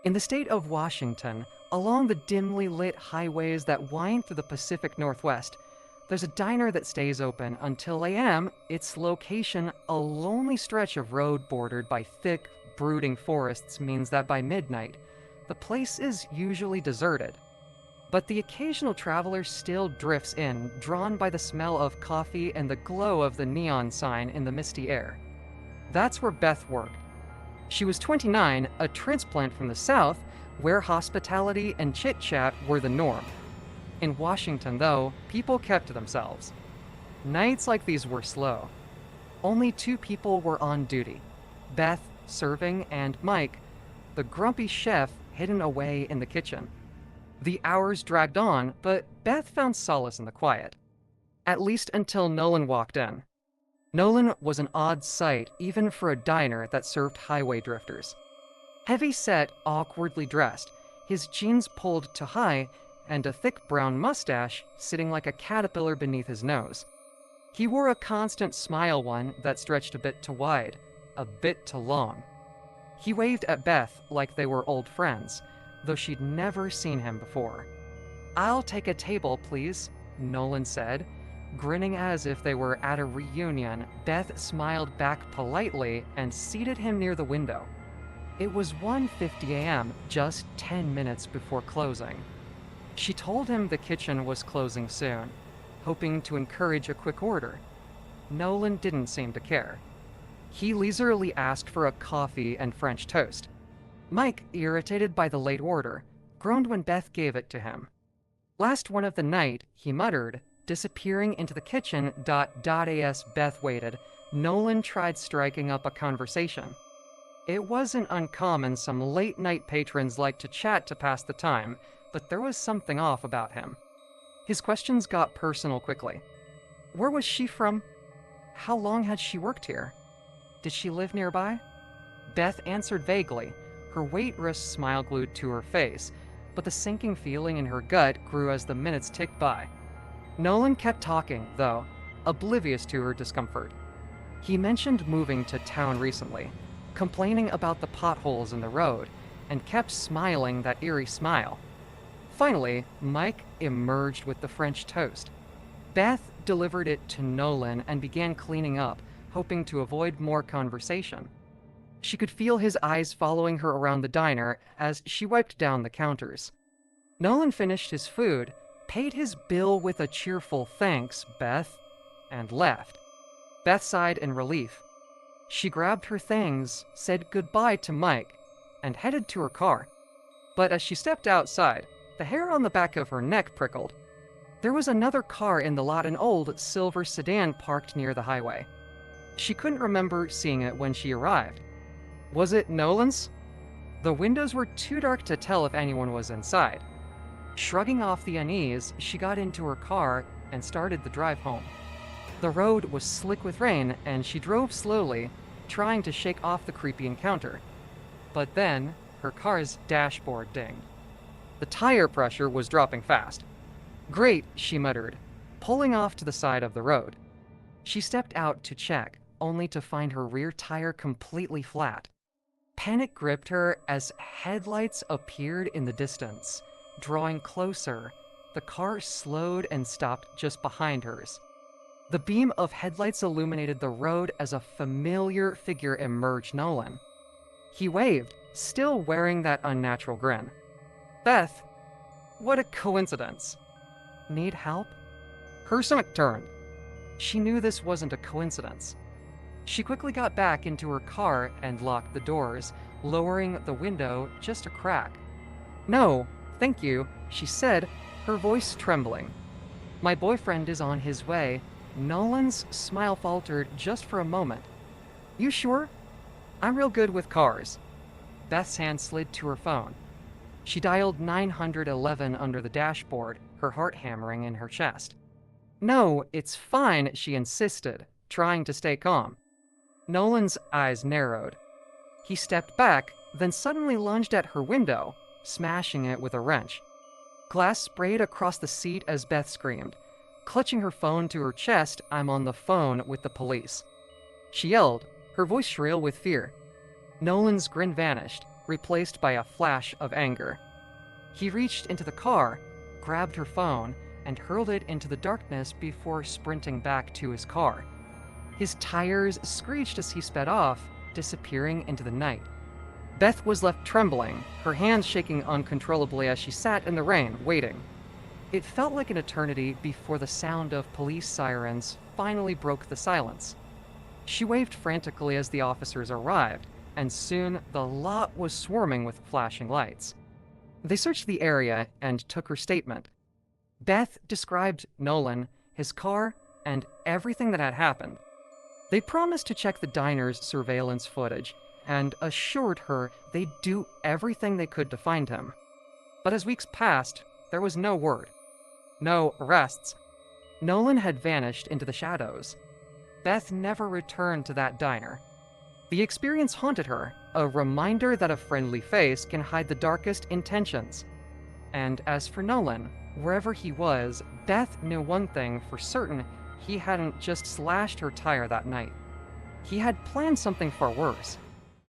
In the state of Washington, along the dimly lit highways that wind through the Pacific Northwest, there's a diner that stays open until a.m., its location, a lonely stretch of road bordered by thick, brooding forests, means that by midnight, the place is usually deserted. But the occasional traveler still drifts in, drawn by the smell of coffee and the glow of the neon sign in the misty air. That's where Beth worked. She was 29, a transplant from the South, where hospitality and chit-chat were the norm. In Washington, though, people kept to themselves. Nights like these were slow. Only two people were on duty: Beth, serving, and Mike, the grumpy chef hidden away in the kitchen. The hours dragged on, but Beth found solace in the quiet. At least until Nolan walked in. Nolan was an odd sight, even for a diner that served highway drifters. Heavy-set, awkwardly dressed, his jeans pulled to high, and a thick brown mustache sitting like a caterpillar beneath his nose. He wore a constant smile, one that stretched a bit too wide, a bit too long. He waved at Beth like they were old friends, though she'd never seen him before. "I'll take a table, please," Nolan said. Grinning as if they were at a reunion, Beth smiled back politely and seated him near the window. It was 1:50 a.m., just 10 minutes before closing. She told him the kitchen was closing soon, hoping to encourage a quick order. Nolan didn't seem to care. He leisurely asked for a coffee and French toast. Mike, irritated by the late order, groaned when Beth gave it to him. "Last one of the night," he muttered, disappearing into the kitchen. As Beth waited, Nolan tried striking up a conversation. It wasn't uncommon some late-night patrons liked to chat to pass the time, but there was something off about him. His questions got personal quickly. Where was she from? How long had she worked here? Did she live nearby? Beth answered vaguely, her waitress smile glued to her face, but the sinking feeling in her gut grew as the minutes ticked by. Nolan kept talking, though, oblivious to her discomfort. He mentioned moving to town recently, complaining about the potholes in the road, and kept smiling that eerie smile. Finally, Mike emerged with the French toast. Beth delivered it to Nolan and began cleaning up, hoping to avoid more conversation. She could feel his eyes following her around the diner as she wiped down the counters. Nolan finished his food, paid his bill with a cheerful "Thanks, Beth," and left. Beth sighed in relief. She grabbed her things, said goodbye to Mike, and headed to her car. But as she stepped outside, the hair on the back of her neck prickled. There was another car in the lot, an old silver sedan parked near the highway. She couldn't remember seeing it when she arrived. Was it Nolan's? The windows were too dark to tell if anyone was inside. Shrugging off the unease, she got into her car and started the drive home. The road was slick with rain, and she drove slowly, trying to shake off the creepy encounter. But then, her car's dashboard dinged. The tire pressure was dropping fast. "Great," she muttered, pulling off to the side of the road. She stepped out to check, only to find her rear tire completely flat. Panic gripped her as headlights appeared in the distance. Drawing closer, the car slowed and stopped just behind hers. The beam of headlights illuminated the road as a familiar figure emerged Nolan. He waved, still wearing that unnatural grin. "Beth, what a coincidence." "Need help?" Her stomach turned. She knew this wasn't a coincidence. She quickly got back into her car and locked the doors, lowering the window just a crack. "No, thank you," she said, her voice trembling. "My boyfriend is on his way." Nolan's smile faltered just for a moment. "You sure? I'm real good with cars." Beth's hand slid to her phone. She dialed 911 under the dashboard, her heart hammering in her chest. "No, it's fine," she insisted, trying to stay calm. Nolan's eyes narrowed. He stepped back, then suddenly lunged at her window, smashing it with a wrench. Glass sprayed across the seat as Beth screamed. Clutching her phone to her chest, "I'm on the phone with the police." She yelled, her voice shrill with fear. Nolan's grin vanished, replaced by a flash of anger. He reached into the car, grabbed her phone, and hurled it into the darkness before sprinting back to his car. His tires screeched as he sped off, disappearing into the night. Beth was left trembling, her hands shaking uncontrollably as she sat in the rain, waiting. It felt like an eternity before the sound of police sirens finally broke the silence. She waved frantically as the officers arrived, and soon the lot was swarming with flashing lights. They searched the area and took her statement. Beth described Nolan, his car, and everything that had happened. They promised to check the diner's surveillance footage and assured her they'd do everything they could to find him. But as weeks passed, there was no word. No arrests. Nolan had vanished into the shadows. Beth never returned to that diner. The experience haunted her, a reminder that a friendly face can hide the darkest intentions. And as for Nolan, wherever he was, Beth knew one thing for certain: he hadn't just slashed her tire that night. He had planned something far worse.